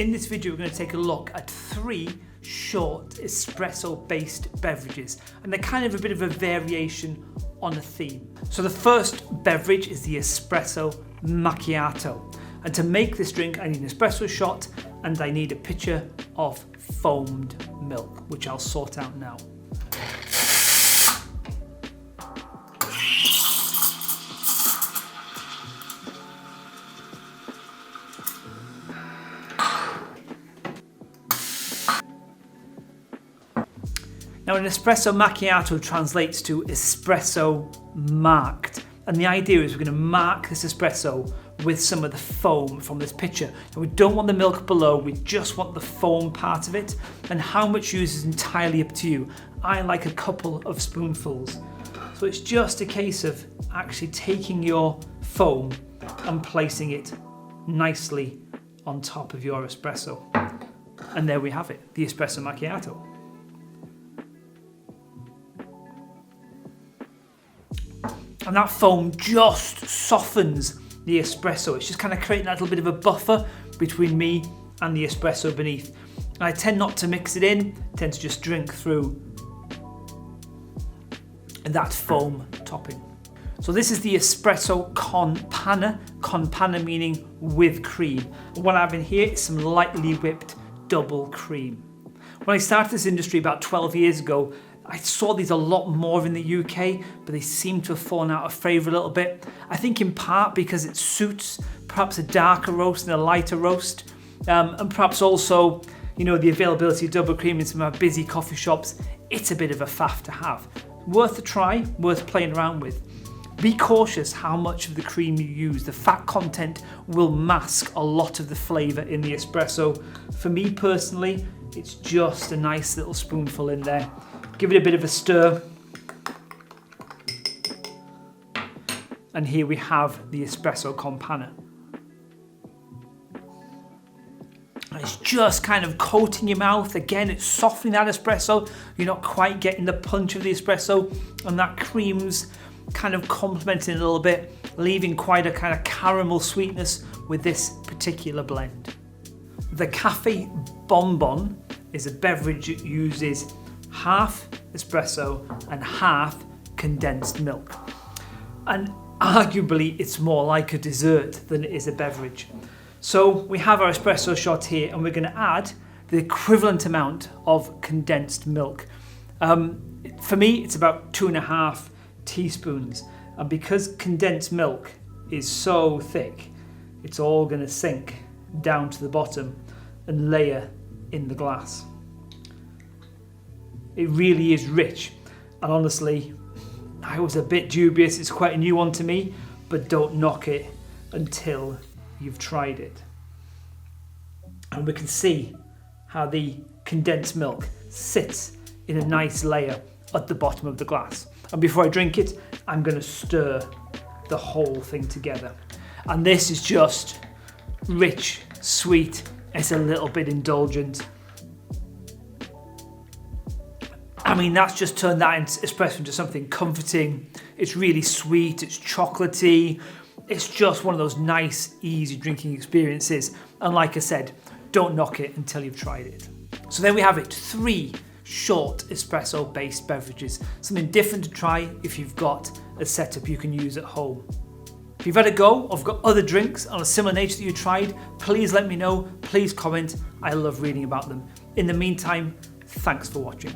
In this video, we're going to take a look at 3 short espresso-based beverages, and they're kind of a bit of a variation on a theme. So the first beverage is the Espresso Macchiato. And to make this drink, I need an espresso shot and I need a pitcher of foamed milk, which I'll sort out now. Now, an espresso macchiato translates to espresso marked. And the idea is we're going to mark this espresso with some of the foam from this pitcher. And we don't want the milk below, we just want the foam part of it. And how much you use is entirely up to you. I like a couple of spoonfuls. So it's just a case of actually taking your foam and placing it nicely on top of your espresso. And there we have it, the espresso macchiato. And that foam just softens the espresso. It's just kind of creating that little bit of a buffer between me and the espresso beneath. And I tend not to mix it in, I tend to just drink through that foam topping. So this is the espresso con panna meaning with cream. And what I have in here is some lightly whipped double cream. When I started this industry about 12 years ago, I saw these a lot more in the UK, but they seem to have fallen out of favour a little bit. I think in part because it suits perhaps a darker roast and a lighter roast, and perhaps also, you know, the availability of double cream in some of our busy coffee shops. It's a bit of a faff to have. Worth a try, worth playing around with. Be cautious how much of the cream you use. The fat content will mask a lot of the flavour in the espresso. For me personally, it's just a nice little spoonful in there. Give it a bit of a stir. And here we have the espresso con panna. It's just kind of coating your mouth. Again, it's softening that espresso. You're not quite getting the punch of the espresso, and that cream's kind of complementing it a little bit, leaving quite a kind of caramel sweetness with this particular blend. The Café Bonbon is a beverage that uses half espresso and half condensed milk. And arguably it's more like a dessert than it is a beverage. So we have our espresso shot here and we're going to add the equivalent amount of condensed milk. For me, it's about 2.5 teaspoons. And because condensed milk is so thick, it's all going to sink down to the bottom and layer in the glass. It really is rich, and honestly, I was a bit dubious. It's quite a new one to me, but don't knock it until you've tried it. And we can see how the condensed milk sits in a nice layer at the bottom of the glass. And before I drink it, I'm going to stir the whole thing together. And this is just rich, sweet, it's a little bit indulgent. I mean, that's just turned that espresso into something comforting. It's really sweet, it's chocolatey. It's just one of those nice, easy drinking experiences. And like I said, don't knock it until you've tried it. So there we have it, 3 short espresso-based beverages. Something different to try if you've got a setup you can use at home. If you've had a go, or have got other drinks on a similar nature that you tried, please let me know, please comment. I love reading about them. In the meantime, thanks for watching.